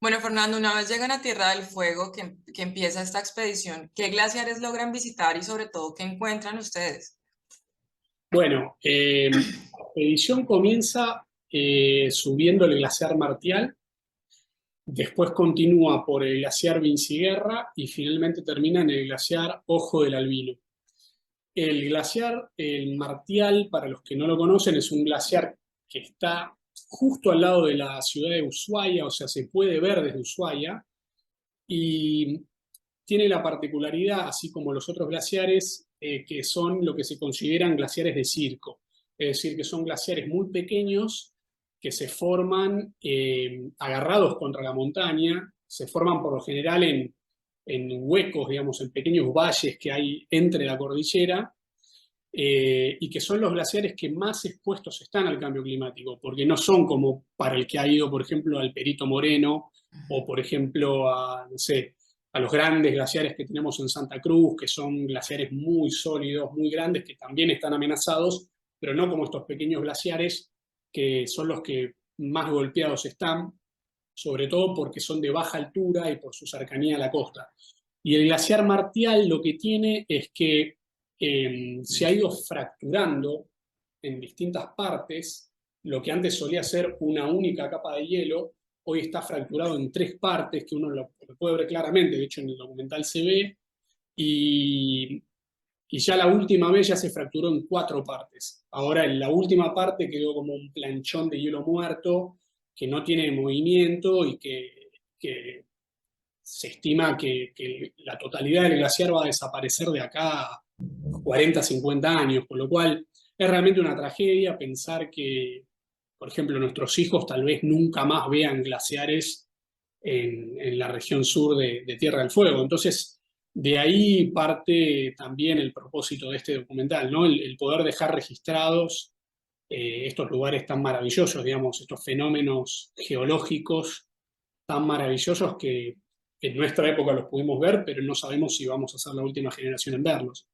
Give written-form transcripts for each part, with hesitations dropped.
Bueno, Fernando, una vez llegan a Tierra del Fuego, que empieza esta expedición, ¿qué glaciares logran visitar y sobre todo qué encuentran ustedes? Bueno, la expedición comienza subiendo el glaciar Martial, después continúa por el glaciar Vinciguerra y finalmente termina en el glaciar Ojo del Albino. El glaciar, el Martial, para los que no lo conocen, es un glaciar que está justo al lado de la ciudad de Ushuaia, o sea, se puede ver desde Ushuaia, y tiene la particularidad, así como los otros glaciares, que son lo que se consideran glaciares de circo. Es decir, que son glaciares muy pequeños que se forman agarrados contra la montaña, se forman por lo general en huecos, digamos, en pequeños valles que hay entre la cordillera, y que son los glaciares que más expuestos están al cambio climático, porque no son como para el que ha ido, por ejemplo, al Perito Moreno o, por ejemplo, a, no sé, a los grandes glaciares que tenemos en Santa Cruz, que son glaciares muy sólidos, muy grandes, que también están amenazados, pero no como estos pequeños glaciares que son los que más golpeados están, sobre todo porque son de baja altura y por su cercanía a la costa. Y el glaciar Martial lo que tiene es que se ha ido fracturando en distintas partes. Lo que antes solía ser una única capa de hielo, hoy está fracturado en tres partes, que uno lo puede ver claramente, de hecho en el documental se ve, y, y ya la última vez ya se fracturó en cuatro partes. Ahora en la última parte quedó como un planchón de hielo muerto, que no tiene movimiento y que se estima que la totalidad del glaciar va a desaparecer de acá a 40, 50 años, con lo cual es realmente una tragedia pensar que, por ejemplo, nuestros hijos tal vez nunca más vean glaciares en la región sur de Tierra del Fuego. Entonces, de ahí parte también el propósito de este documental, ¿no? El poder dejar registrados estos lugares tan maravillosos, digamos, estos fenómenos geológicos tan maravillosos que en nuestra época los pudimos ver, pero no sabemos si vamos a ser la última generación en verlos.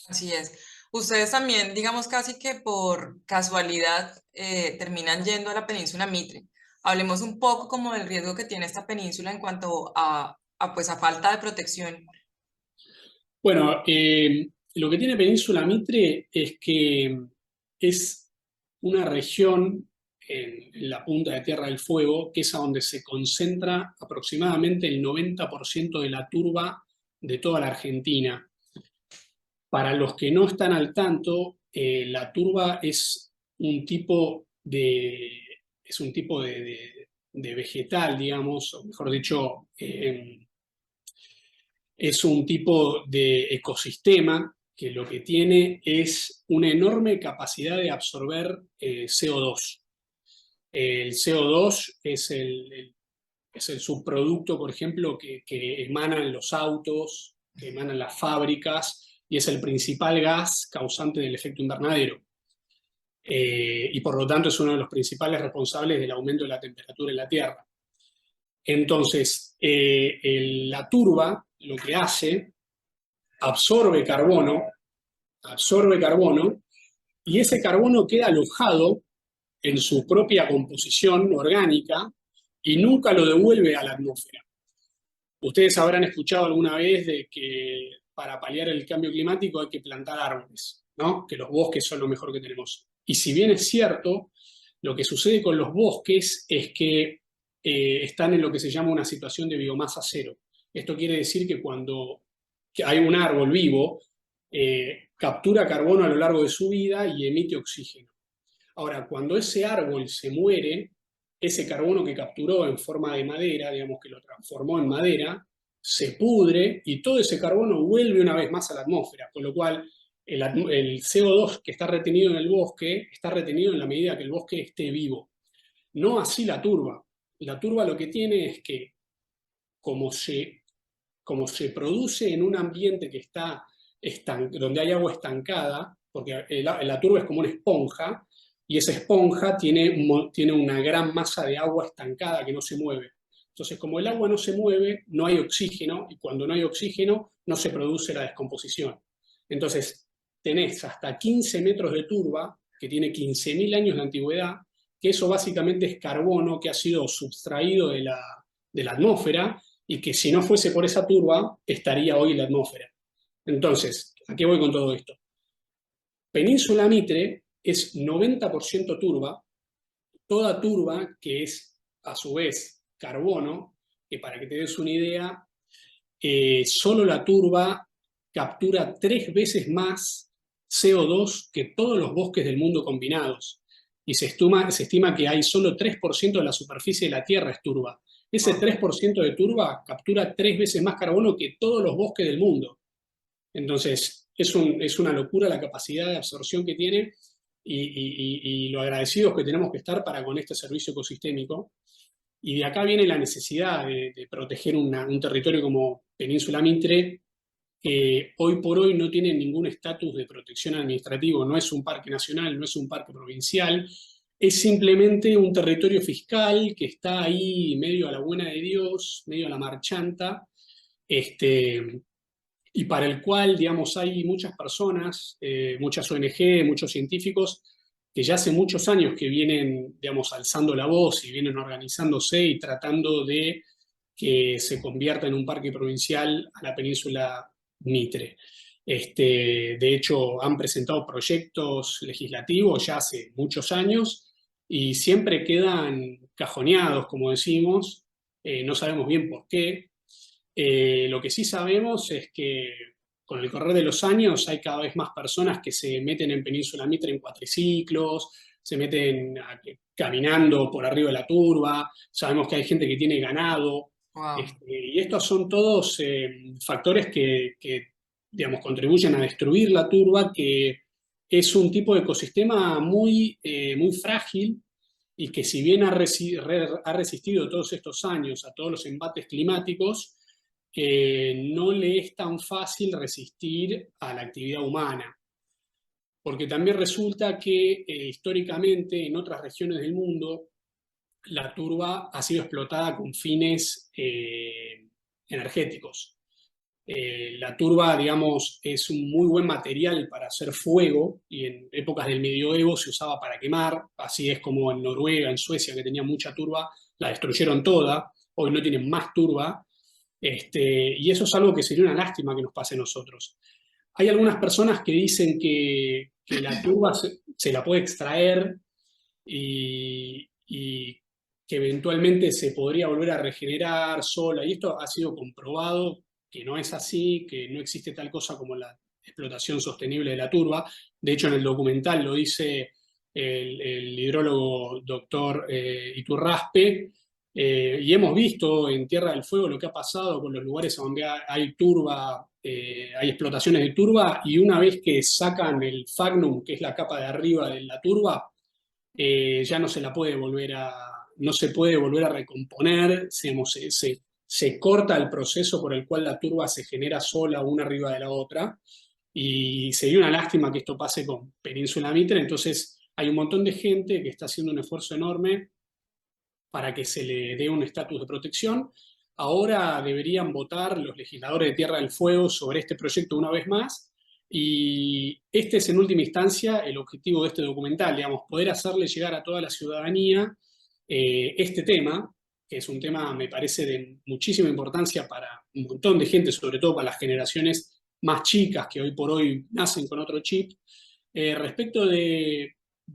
Así es. Ustedes también, digamos casi que por casualidad, terminan yendo a la península Mitre. Hablemos un poco como del riesgo que tiene esta península en cuanto pues a falta de protección. Bueno, lo que tiene Península Mitre es que es una región en la punta de Tierra del Fuego, que es a donde se concentra aproximadamente el 90% de la turba de toda la Argentina. Para los que no están al tanto, la turba es un tipo de vegetal, digamos, o mejor dicho, es un tipo de ecosistema que lo que tiene es una enorme capacidad de absorber CO2. El CO2 es el subproducto, por ejemplo, que emanan los autos, que emanan las fábricas, y es el principal gas causante del efecto invernadero. Y por lo tanto es uno de los principales responsables del aumento de la temperatura en la Tierra. Entonces, la turba lo que hace, absorbe carbono, absorbe carbono, y ese carbono queda alojado en su propia composición orgánica y nunca lo devuelve a la atmósfera. Ustedes habrán escuchado alguna vez de que para paliar el cambio climático hay que plantar árboles, ¿no? Que los bosques son lo mejor que tenemos. Y si bien es cierto, lo que sucede con los bosques es que están en lo que se llama una situación de biomasa cero. Esto quiere decir que cuando hay un árbol vivo, captura carbono a lo largo de su vida y emite oxígeno. Ahora, cuando ese árbol se muere, ese carbono que capturó en forma de madera, digamos que lo transformó en madera, se pudre y todo ese carbono vuelve una vez más a la atmósfera, con lo cual el CO2 que está retenido en el bosque está retenido en la medida que el bosque esté vivo. No así la turba. La turba lo que tiene es que como se, como se produce en un ambiente que está donde hay agua estancada, porque la turba es como una esponja, y esa esponja tiene una gran masa de agua estancada que no se mueve. Entonces, como el agua no se mueve, no hay oxígeno, y cuando no hay oxígeno, no se produce la descomposición. Entonces, tenés hasta 15 metros de turba, que tiene 15.000 años de antigüedad, que eso básicamente es carbono que ha sido sustraído de la atmósfera y que si no fuese por esa turba, estaría hoy en la atmósfera. Entonces, ¿a qué voy con todo esto? Península Mitre es 90% turba, toda turba que es a su vez carbono, que para que te des una idea, solo la turba captura 3 veces más CO2 que todos los bosques del mundo combinados. Y se estima que hay solo 3% de la superficie de la Tierra es turba. Ese Wow. 3% de turba captura 3 veces más carbono que todos los bosques del mundo. Entonces, es una locura la capacidad de absorción que tiene y lo agradecidos que tenemos que estar para con este servicio ecosistémico. Y de acá viene la necesidad de proteger un territorio como Península Mitre, que hoy por hoy no tiene ningún estatus de protección administrativo, no es un parque nacional, no es un parque provincial, es simplemente un territorio fiscal que está ahí medio a la buena de Dios, medio a la marchanta, este, y para el cual, digamos, hay muchas personas, muchas ONG, muchos científicos, que ya hace muchos años que vienen, digamos, alzando la voz y vienen organizándose y tratando de que se convierta en un parque provincial a la península Mitre. De hecho, han presentado proyectos legislativos ya hace muchos años y siempre quedan cajoneados, como decimos, no sabemos bien por qué. Lo que sí sabemos es que con el correr de los años hay cada vez más personas que se meten en Península Mitre en cuatriciclos, se meten caminando por arriba de la turba, sabemos que hay gente que tiene ganado, Wow. y estos son todos factores que, digamos, contribuyen a destruir la turba, que es un tipo de ecosistema muy frágil y que si bien ha resistido todos estos años a todos los embates climáticos, no le es tan fácil resistir a la actividad humana, porque también resulta que históricamente en otras regiones del mundo la turba ha sido explotada con fines energéticos. La turba, digamos, es un muy buen material para hacer fuego y en épocas del medioevo se usaba para quemar, así es como en Noruega, en Suecia, que tenía mucha turba, la destruyeron toda, hoy no tienen más turba, y eso es algo que sería una lástima que nos pase a nosotros. Hay algunas personas que dicen que la turba se la puede extraer y que eventualmente se podría volver a regenerar sola, y esto ha sido comprobado que no es así, que no existe tal cosa como la explotación sostenible de la turba. De hecho, en el documental lo dice el hidrólogo doctor Iturraspe, y hemos visto en Tierra del Fuego lo que ha pasado con los lugares donde hay turba, hay explotaciones de turba, y una vez que sacan el fagnum, que es la capa de arriba de la turba, ya no se la puede volver no se puede volver a recomponer, se corta el proceso por el cual la turba se genera sola una arriba de la otra, y sería una lástima que esto pase con Península Mitre. Entonces hay un montón de gente que está haciendo un esfuerzo enorme para que se le dé un estatus de protección. Ahora deberían votar los legisladores de Tierra del Fuego sobre este proyecto una vez más, y este es en última instancia el objetivo de este documental, digamos, poder hacerle llegar a toda la ciudadanía este tema, que es un tema, me parece, de muchísima importancia para un montón de gente, sobre todo para las generaciones más chicas que hoy por hoy nacen con otro chip, respecto de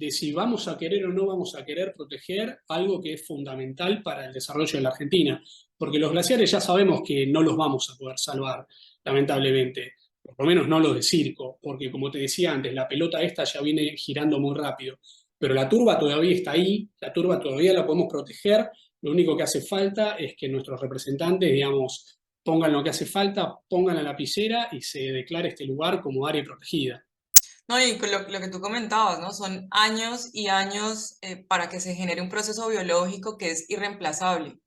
si vamos a querer o no vamos a querer proteger algo que es fundamental para el desarrollo de la Argentina, porque los glaciares ya sabemos que no los vamos a poder salvar, lamentablemente, por lo menos no los de circo, porque como te decía antes, la pelota esta ya viene girando muy rápido, pero la turba todavía está ahí, la turba todavía la podemos proteger, lo único que hace falta es que nuestros representantes, digamos, pongan lo que hace falta, pongan la lapicera y se declare este lugar como área protegida. No, y con lo que tú comentabas, ¿no? Son años y años para que se genere un proceso biológico que es irreemplazable.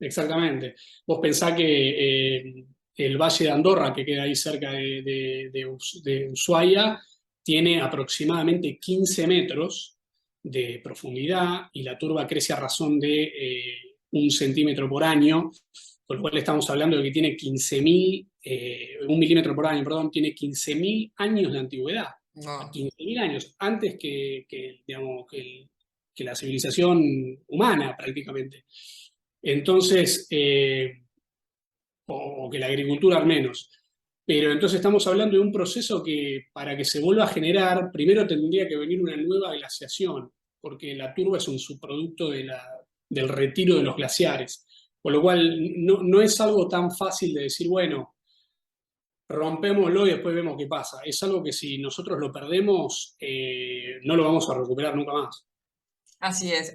Exactamente. Vos pensás que el Valle de Andorra, que queda ahí cerca de Ushuaia, tiene aproximadamente 15 metros de profundidad y la turba crece a razón de 1 centímetro por año, con lo cual estamos hablando de que tiene 15.000, 1 milímetro por año, perdón, tiene 15.000 años de antigüedad. A No. 15.000 años, antes digamos, que la civilización humana prácticamente. Entonces, o que la agricultura al menos. Pero entonces estamos hablando de un proceso que para que se vuelva a generar, primero tendría que venir una nueva glaciación, porque la turba es un subproducto del retiro de los glaciares. Por lo cual no es algo tan fácil de decir, bueno, rompémoslo y después vemos qué pasa. Es algo que si nosotros lo perdemos, no lo vamos a recuperar nunca más. Así es.